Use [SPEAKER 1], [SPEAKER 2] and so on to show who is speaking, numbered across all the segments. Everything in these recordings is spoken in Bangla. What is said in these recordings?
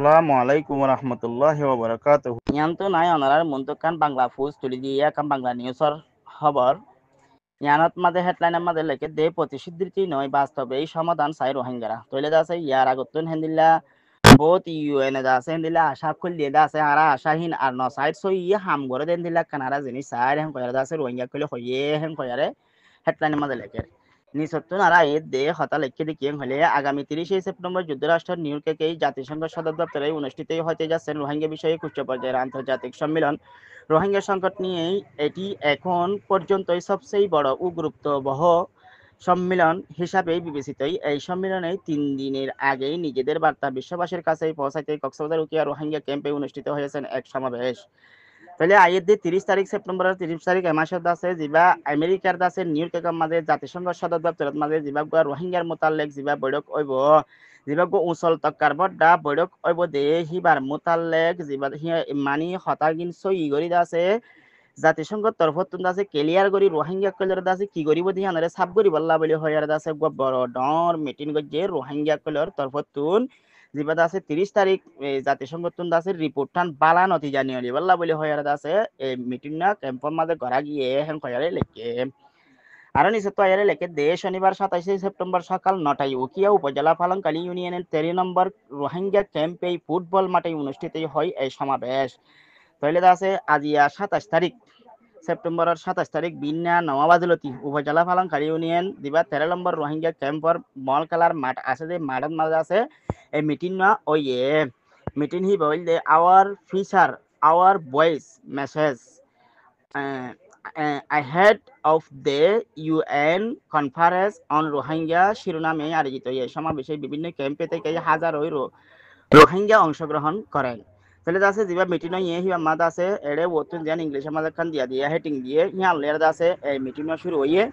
[SPEAKER 1] আসসালামু আলাইকুম রহমতুল্লাহি ওয়া বারাকাতুহু। ইয়ানতো নাই অনারার মন্তকান বাংলা ফুজ তুলি দিয়া কাম বাংলা নিউজর খবর ইয়ানত মাঝে হেডলাইনের মাঝে লেখে দে প্রতিশ্রুতি নয় বাস্তবে এই সমাধান চাই রোহিঙ্গারা তৈলে আছে ইয়ার আগতুন হেন্দিল্লা বহুত ইউএন আছে হেন্দিল্লা আশা খুল দিয়ে আছে আরা আশাহীন আর ন সাইড সই ইয়ে হাম করে দেন দিল্লা কানারা জিনিস সাইড হেন কয়ারে আছে রোহিঙ্গা কইলে হইয়ে হেন কয়ারে হেডলাইনের মাঝে লেখে নিঃসত্তর আর দে হতা লেখে দেখিয়ে হলে আগামী 30 সেপ্টেম্বর যুক্তরাষ্ট্রের নিউ ইয়র্কে জাতিসংঘ সদর দপ্তরে অনুষ্ঠিত হতে যাচ্ছেন রোহিঙ্গা বিষয়ে উচ্চ পর্যায়ের আন্তর্জাতিক সম্মেলন। রোহিঙ্গা সংকট নিয়েই এটি এখন পর্যন্ত সবচেয়ে বড় ও গুরুত্ববহ সম্মেলন হিসাবে বিবেচিত। এই সম্মেলনে 3 দিনের আগেই নিজেদের বার্তা বিশ্ববাসীর কাছে পৌঁছাতে কক্সবাজার উকিয়া রোহিঙ্গা ক্যাম্পে অনুষ্ঠিত হয়েছে এক সমাবেশ। তাহলে আইয়ের 30 তারিখ সেপ্টেম্বরের 30 তারিখ এমাসের দাসে যিবা আমেরিকার দাসে নিউ ইয়র্কের মাঝে জাতিসংঘ সদর দপ্তরের মাঝে যিবা রোহিঙ্গার মোতালেক যিবা বৈঠক হইব যিবা অঞ্চল তক্কার বড্ডা বৈঠক হইব দে হিবার মোতালেক যিবা মানি হতাগিন সই গরি দাসে জাতিসংঘ তরফত আছে ক্লিয়ার করি রোহিঙ্গা কলের দাসে কি করিব দি আনারে সাব করি বল্লা বলি হয়ার দাসে বড় ডর মিটিং গজে রোহিঙ্গা কলের তরফতুন যিবা আছে 30 তারিখ জাতিসংঘ তুন আছে রিপোর্ট টান বালা নতিজা নিয়লি বল্লা বলি হয়ার দাসে এই মিটিং না ক্যাম্পর মাঝে ঘরা গিয়ে হেন হয়ারে লেখে আরো নিচে তো আয়ারে লেখে দে শনিবার 27 সেপ্টেম্বর সকাল 9টায় উকিয়া উপজেলা পালংকালী ইউনিয়নের 13 নম্বর রোহিঙ্গা ক্যাম্পে ফুটবল মাঠে অনুষ্ঠিত হয় এই সমাবেশ। তৈলে আছে আজিয়া 27 তারিখ সেপ্টেম্বরের 27 তারিখ বিন্যা নওয়াবাদলতি উপজেলা পালংকালী ইউনিয়ন দিবা 13 নম্বর রোহিঙ্গা ক্যাম্পর মল খেলার মাঠ আছে যে মাঠের মাঝে আছে এই মিটিং না ওই মিটিং হি বল দে our feature our voice message ahead of the UN conference on Rohingya শিরোনামে আয়োজিত এই সমাবেশে বিভিন্ন ক্যাম্পে থেকে হাজারো রোহিঙ্গা অংশগ্রহণ করেন। তাহলে আছে যেবা মিটিং হিবা মাদ আছে এড়ে ওতুন জান ইংলিশের মাঝে খান দিয়া দিয়া হেটিং দিয়ে হিয়াল লের আছে এই মিটিং শুরু হইয়ে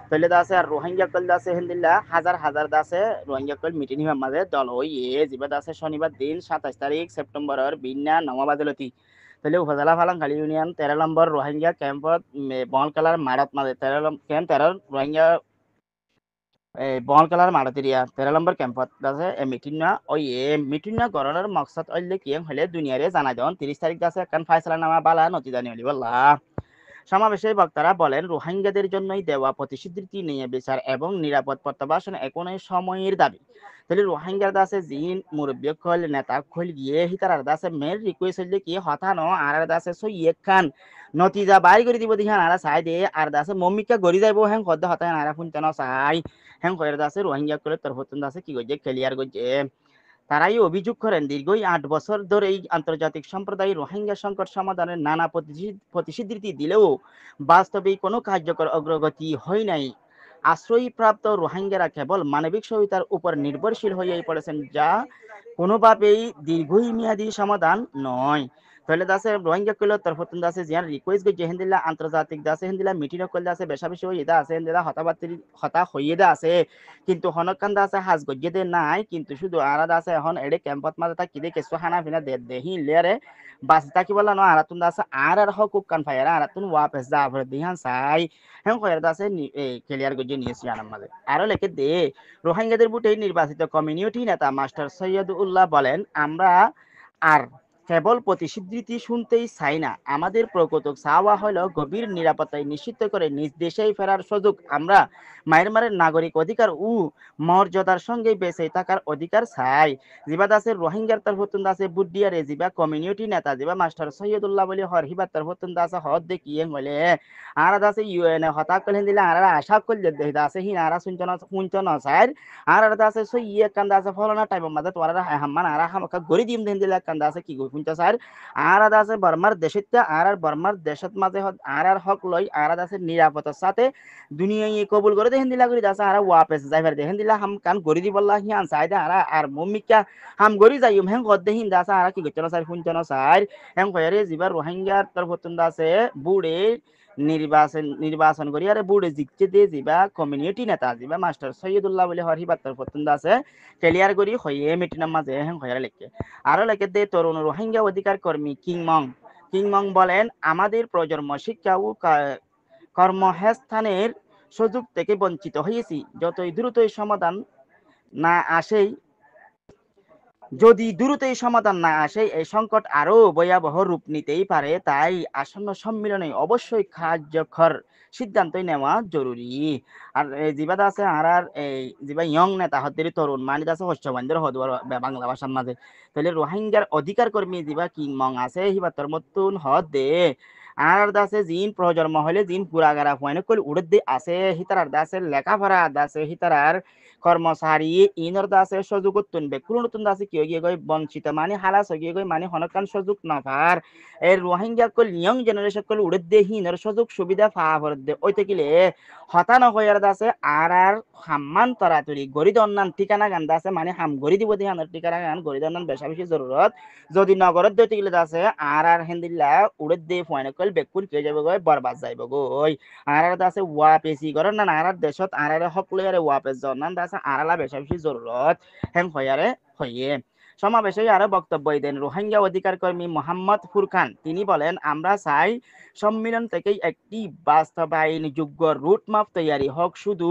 [SPEAKER 1] তাহলে আছে আর রোহিঙ্গা কল আছে হিন্দিল্লা হাজার হাজার দাসে রোহিঙ্গা কল মিটিং হিবা মাঝে দল হইয়ে যেবা আছে শনিবার দিন 27 তারিখ সেপ্টেম্বরের বিন্যা নওয়াবাদলতি তাহলে উপজেলা ফালাংখালী ইউনিয়ন 13 নম্বর রোহিঙ্গা ক্যাম্পত বনকালার মারাত মাঝে 13 রোহিঙ্গা বনকালার মারাতিরিয়া 13 নম্বর ক্যাম্পত আছে মিটিং না ওই মিটিং না গড়নের মকসদ অল্লে কি হলে দুনিয়ারে জানা দেন 30 তারিখ আছে কান ফাইসলা নামা বালা নতি জানি হলি বল্লা। সমাবেশে বক্তারা বলেন রোহিঙ্গাদের জন্যই দেওয়া প্রতিশ্রুতি নিয়ে বিচার এবং নিরাপদ প্রত্যাবাসন এখনই সময়ের দাবি। তাহলে রোহিঙ্গার দাসে জিন মুরব্বী খল নেতা খল গিয়ে হিতার দাসে মের রিকোয়েস্ট হইলে কি হতানো আর দাসে সই খান নতিজা বাই করে দিব দিহান আর চাই দে আর দাসে মম্মিকা গড়ি যাইব হ্যাং কদ্দ হতায় আর শুনতে না চাই হ্যাং কয়ের দাসে রোহিঙ্গা করে তরফতুন দাসে কি গজে ক্লিয়ার গজে। তারাই অভিযোগ করেন দীর্ঘ 8 বছর ধরে এই আন্তর্জাতিক সম্প্রদায় রোহিঙ্গা সংকট সমাধানের নানা প্রতিশ্রুতি দিলেও বাস্তবে কোনো কার্যকর অগ্রগতি হয় নাই। আশ্রয়প্রাপ্ত রোহিঙ্গারা কেবল মানবিক সহায়তার উপর নির্ভরশীল হয়েই পড়েছেন, যা কোনোভাবেই দীর্ঘমেয়াদী সমাধান নয়। তাহলে দাসে রোহিঙ্গা কইল তরফতুন দাসে জিয়ান রিকোয়েস্ট গই জেহেন্দিল্লা আন্তর্জাতিক দাসে হেন্দিল্লা মিটিং কইল দাসে বেশা বেশি হইদা আছে হেন্দিল্লা হতা হইদা আছে কিন্তু হনকান্দা আছে হাজ গজ্জে দে নাই কিন্তু শুধু আরাদা আছে এখন এডে ক্যাম্পত মাঝে তা কিদে কেসু হানা ফিনা দেহি লেরে বাস তাকি বলা ন আরাতুন দাসে আর হকুক কান ফায়ারা আরাতুন ওয়াপেস যা ভরে দিহান সাই হেন কইরা দাসে ক্লিয়ার গজ্জে নিয়েছি আনার মাঝে আরো লেখে দে রোহিঙ্গাদের বুটে নির্বাচিত কমিউনিটি নেতা মাস্টার সৈয়দুল্লাহ বলেন আমরা আর কেবল প্রতিশ্রুতি শুনতেই চাই না, আমাদের প্রকৃত চাওয়া হলো গভীর নিরাপত্তায় নিশ্চিত করে নিজ দেশেই ফেরার সুযোগ। আমরা মায়ানমারের নাগরিক অধিকার ও মর্যাদার সঙ্গে বেঁচে থাকার অধিকার চাই। জিবা দাসের রোহিঙ্গার তরফতুন দাসে বুডিয়ারে জিবা কমিউনিটি নেতা জিবা মাস্টার সৈয়দুল্লাহ বলে হর হিবার তরফতুন দাসে হদ দেখিয়ে বলে আর দাসে ইউএনএ হতা কলেন দিলে আর আশা করলে দাসে হিন আর শুনচন চাই আর দাসে সই কান্দা আছে ফলনা টাইম মাঝে তোরা হাম্মান আর হামকা গড়ি দিম দেন দিলে কান্দা আছে কি শুনতে স্যার আর আছে বর্মার দেশত আর বর্মার দেশত মাঝে আর হক লই আর আছে নিরাপত্তার সাথে দুনিয়ায় কবুল করে দেখেন দিলা করি দাসা আর ওয়াপেস যাইবার দেখেন দিলা হাম কান গড়ি দি বললা হিয়ান চাই দা আর মম্মিকা হাম গড়ি যাইম হেং গদ দেহিন দাসা আর কি গচনা স্যার শুনছনা স্যার হেং কয়ারে জিবার রোহিঙ্গার তরফতুন দাসে বুড়ে নির্বাচন করি আরে বুড়ে জিততে দিয়ে যাবা কমিউনিটি নেতা যাবা মাস্টার সৈয়দুল্লাহ বলে হর হিবার তরফতুন দাসে ক্লিয়ার করি হয়ে মিটিনের মাঝে হেং হয়ারে লেখে আরো লেখে দে তরুণ রোহিঙ্গা অধিকার কর্মী কিংমং বলেন আমাদের প্রজন্ম শিক্ষা ও কর্মসংস্থানের সুযোগ থেকে বঞ্চিত হয়েছি, যতই দ্রুতই সমাধান না আসেই যদি দ্রুতই সমাধান না আসে এই সংকট আরো ভয়াবহ রূপ নিতেই পারে, তাই আসন্ন সম্মেলনে অবশ্যই কার্যকর সিদ্ধান্তই নেওয়া জরুরি। আর জিবাদ আছে আর এই জিবা ইয়ং নেতা হদের তরুণ মানিত আছে হস্যবান্ধের হদুয়ার বাংলা ভাষার মাঝে। তাহলে রোহিঙ্গার অধিকার কর্মী জিবা কিংমং আছে হিবাতর মতন হদ দে আর দাসে জিন প্রজন্ম হলে জিন পুরাগারা ফুয়াইনে কল উড়দ দে আছে হিতারার দাসে লেখাপড়া দাসে হিতারার কর্মচারী ইনর দাসে সুযোগ তুনবে কোনো নতুন দাসে কিয় গিয়ে গই বঞ্চিত মানে হালাস গিয়ে গই মানে হনকান সুযোগ নফার এর রোহিঙ্গা কল ইয়ং জেনারেশন কল উড়দ দে হিনর সুযোগ সুবিধা ফা ভরত দে ওইতে কিলে হতান হইয়ার দাসে আর হাম্মান তরাতরি গরিদ অন্যান ঠিকানা গান দাসে মানে হাম গরি দিব দিহানোর ঠিকানা গান গরিদ অন্যান বেশা বেশি জরুরত যদি নগরত দইতে গেলে দাসে আর হেন্দিল্লা উড়দ দে ফুয়াইনে কল বেকুল কে যাবে গই বরবাদ যাইব গই আর দাসে ওয়া পেসি গরন না আর দেশত আর সকলে ওয়া পেস জনান দাসে আরালা বেশা বেশি জরুরত হেং হইয়ারে হইয়ে সমাবেশে আরো বক্তব্য দেন রোহিঙ্গা অধিকার কর্মী মোহাম্মদ ফুরকান। তিনি বলেন, আমরা চাই সম্মেলন থেকেই একটি বাস্তবায়নযোগ্য রুটম্যাপ তৈরি হোক, শুধু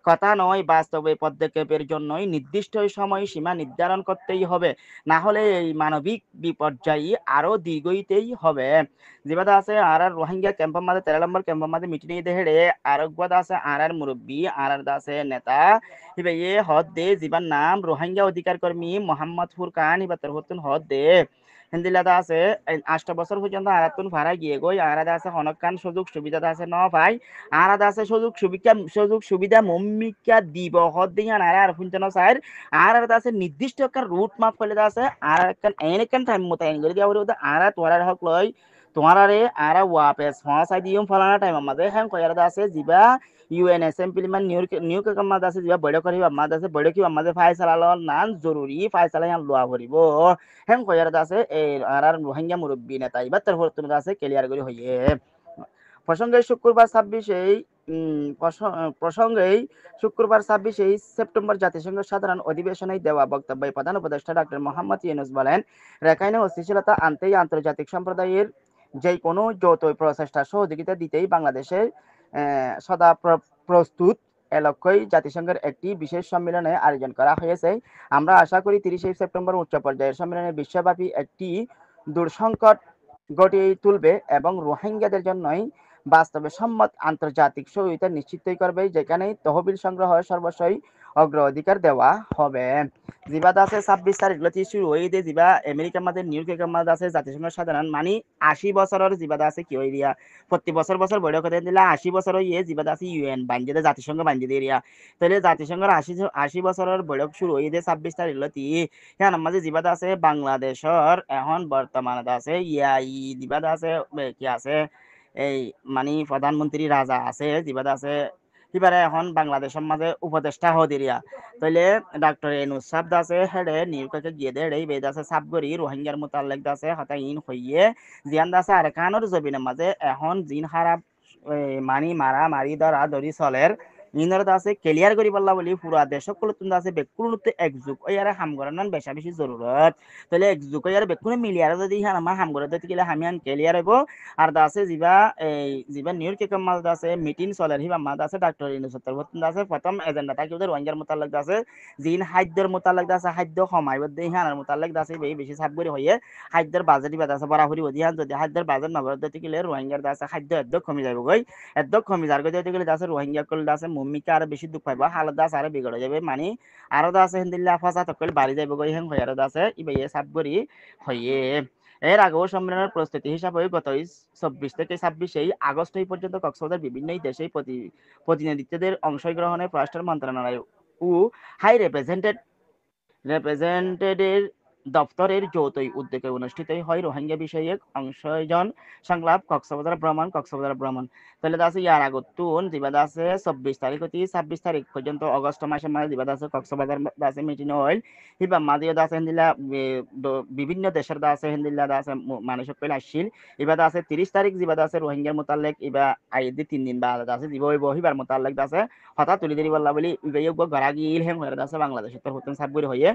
[SPEAKER 1] কথা নয় বাস্তবে পদক্ষেপের জন্যই নির্দিষ্ট সময়সীমা নির্ধারণ করতেই হবে, না হলে এই মানবিক বিপর্যয় আরো দীর্ঘইতেই হবে। যেবাদা আছে আর রোহিঙ্গা ক্যাম্পের মাঝে 13 নম্বর ক্যাম্পের মাঝে মিটিং দেহেড়ে আরোগ্যদ আছে আর মুরব্বী আর আছে নেতা হিবে হদ দে জিবার নাম রোহিঙ্গা অধিকার কর্মী মোহাম্মদ ফুরকান হিবাতর হতুন হদ দে হিন্দিলাদা আছে 8 বছর পর্যন্ত আরাতুন ভাড়া গিয়ে গই আরাদা আছে হনকান সুযোগ সুবিধা আছে ন ভাই আরাদা আছে সুযোগ সুবিধা মম্মিকা দিব হদ দিন আর ফুঞ্চন সাইর আর আছে নির্দিষ্ট একটা রুট মাপ ফেলে আছে আর এন টাইম মতো করে দিয়া আর তোরার হক লই তোমারে আর ওয়াপেস ফাঁসাই দিম ফলানা টাইম আমাদের হ্যাঁ কয়ারদা আছে জিবা ইউএনএসএম পিলিমান নিউ কে কামাদ আছে জিবা বড় করিবা মাদ আছে বড় কি আমাদের ফাইসালা লন নান জরুরি ফাইসালা ইয়ান লোয়া করিব হ্যাঁ কয়ারদা আছে এই আর রোহিঙ্গা মুরব্বী নেতা এবার তার হরতুন আছে ক্লিয়ার করি হইয়ে প্রসঙ্গে শুক্রবার 26 সেপ্টেম্বর জাতিসংঘের সাধারণ অধিবেশনে দেওয়া বক্তব্যে প্রধান উপদেষ্টা ডক্টর মোহাম্মদ ইউনূস বলেন, রাখাইনে অস্থিতিশীলতা আনতেই আন্তর্জাতিক সম্প্রদায়ের যে কোনো যৌথ প্রচেষ্টা সহযোগিতা দিতেই বাংলাদেশের সদা প্রস্তুত। এ লক্ষ্যই জাতিসংঘের একটি বিশেষ সম্মেলনে আয়োজন করা হয়েছে। আমরা আশা করি 30 সেপ্টেম্বর উচ্চ পর্যায়ের সম্মেলনে বিশ্বব্যাপী একটি দুঃসংকট গড়ে তুলবে এবং রোহিঙ্গাদের জন্যই বাস্তবে সম্মত আন্তর্জাতিক সহযোগিতা নিশ্চিত করবে, যেখানে তহবিল সংগ্রহ সর্বস্বই অগ্রাধিকার দেওয়া হবে। জিবাদ আছে 26 তারিখ লতি শুরু হয়ে দিয়ে জিবা আমেরিকার মাঝে নিউ ইয়র্কের মাঝে আছে জাতিসংঘ সাধারণ মানে 80 বছরের জিবাদ আছে কি হয়ে দিয়া প্রতি বছর বছর বড় করে দিলা 80 বছর ইয়ে জিবাদ আছে ইউএন বাঞ্জে জাতিসংঘ বাঞ্জে দিয়ে তাহলে জাতিসংঘের 80 বছরের বৈঠক শুরু হয়ে দিয়ে 26 তারিখ লতি হ্যাঁ মাঝে জিবাদ আছে বাংলাদেশের এখন বর্তমানে আছে ইয়াই জিবাদ আছে কি আছে এই মানে প্রধানমন্ত্রী রাজা আছে জিবাদ আছে এবারে এখন বাংলাদেশের মাঝে উপদেষ্টা হদিরিয়া তাইলে ডক্টর এনুস সাহেব আছে হেডে নিউকে গিয়ে দে এই বেদ আছে সাবগরি রোহিঙ্গার মোতালেক আছে হতা ইন হইয়ে জিয়ান দাসে আর কানোর জবিনের মাঝে এখন জিন খারাপ মানি মারা মারি ধরা ধরি চলের ইনর দাসে ক্লিয়ার করি পারলা বলি পুরা দেশ সকল তুন দাসে বেকুলতে একযুগ ওই আরে হাম করার বেশা বেশি জরুরত তাহলে একযুগ ওই আরে বেকুনে মিলিয়ার যদি হান আমার হাম করে দিতে গেলে আমি আন ক্লিয়ার হইব আর দাসে জিবা নিউ ইয়র্কে কামাল দাসে মিটিং চলের হিবা মা দাসে ডক্টর ইনুস দাসে প্রথম এজেন্ডা তাকে ওদের রোহিঙ্গার মোতালেক দাসে জিন খাদ্যের মোতালেক দাসে খাদ্য কমাইব দে হানার মোতালেক দাসে বেশি সাবগরি হইয়ে খাদ্যের বাজেট ইবা দাসে বরাবরি বদি হান যদি খাদ্যের বাজেট নগর দিতে গেলে রোহিঙ্গার দাসে খাদ্য একদম কমে যাবে গই একদম কমে যার গই দিতে গেলে দাসে রোহিঙ্গা কল দাসে মম্মিকে আরো বেশি দুঃখ পাইব হালত দাস আরো বিগড়ে যাবে মানে আরো দাসে হিন্দিল্লা ফাঁসা তকল বাড়ি যাইব গই হেং হয়ে আরো দাসে ইবে সাবগরি হইয়ে এর আগেও সম্মেলনের প্রস্তুতি হিসাবে গত 24 থেকে 26 আগস্ট পর্যন্ত কক্সবাজার বিভিন্ন দেশে প্রতিনিধিত্বদের অংশগ্রহণে পররাষ্ট্র মন্ত্রণালয় ও হাই রিপ্রেজেন্টেটিভ দপ্তরের যৌথ উদ্যোগে অনুষ্ঠিত হয় রোহিঙ্গা বিষয়ক অংশজন সংলাপ কক্সবাজার ভ্রমণ তাহলে আছে ইয়ার আগতুন জিবাদ আছে 24 তারিখ হতে 26 তারিখ পর্যন্ত অগস্ট মাসের মাঝে জিবাদ আছে কক্সবাজার দাসে মিটিং হইল হিবা মাদিও দাসে হিন্দিলা বিভিন্ন দেশের দাসে হিন্দিলা দাসে মানুষ কইল আসছিল ইবাদ আছে 30 তারিখ জিবাদ আছে রোহিঙ্গার মোতালেক ইবা আইদি 3 দিন বাদ আছে জিব হিবার মোতালেক দাসে হঠাৎ তুলি দিলি বললা বলি ইবাইও গড়া গিল হেম হয়ে দাসে বাংলাদেশ তোর হতেন সাবগুরি হইয়ে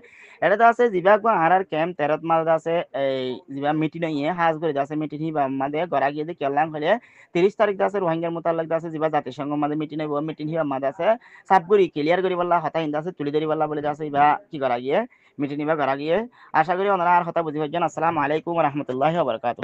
[SPEAKER 1] এটা আছে জিবা আর আর ক্যাম্প 13 মাস আছে এই জিবা মিটিং ইয়ে হাজ করে আছে মিটিং হিবা মাদে গড়া গিয়ে দি কেলাম হলে 30 তারিখ আছে রোহিঙ্গার মোতালেক আছে জিবা জাতিসংঘ মাদে মিটিং হইব মিটিং হিবা মাদে আছে সাবগুড়ি ক্লিয়ার করি বললা হতা হিন্দা আছে তুলি ধরি বললা বলে আছে ইবা কি করা গিয়ে মিটিং নিবা করা গিয়ে আশা করি ওনারা আর হতা বুঝি পাইছেন। আসসালামু আলাইকুম ওয়া রাহমাতুল্লাহি ওয়া বারাকাতুহু।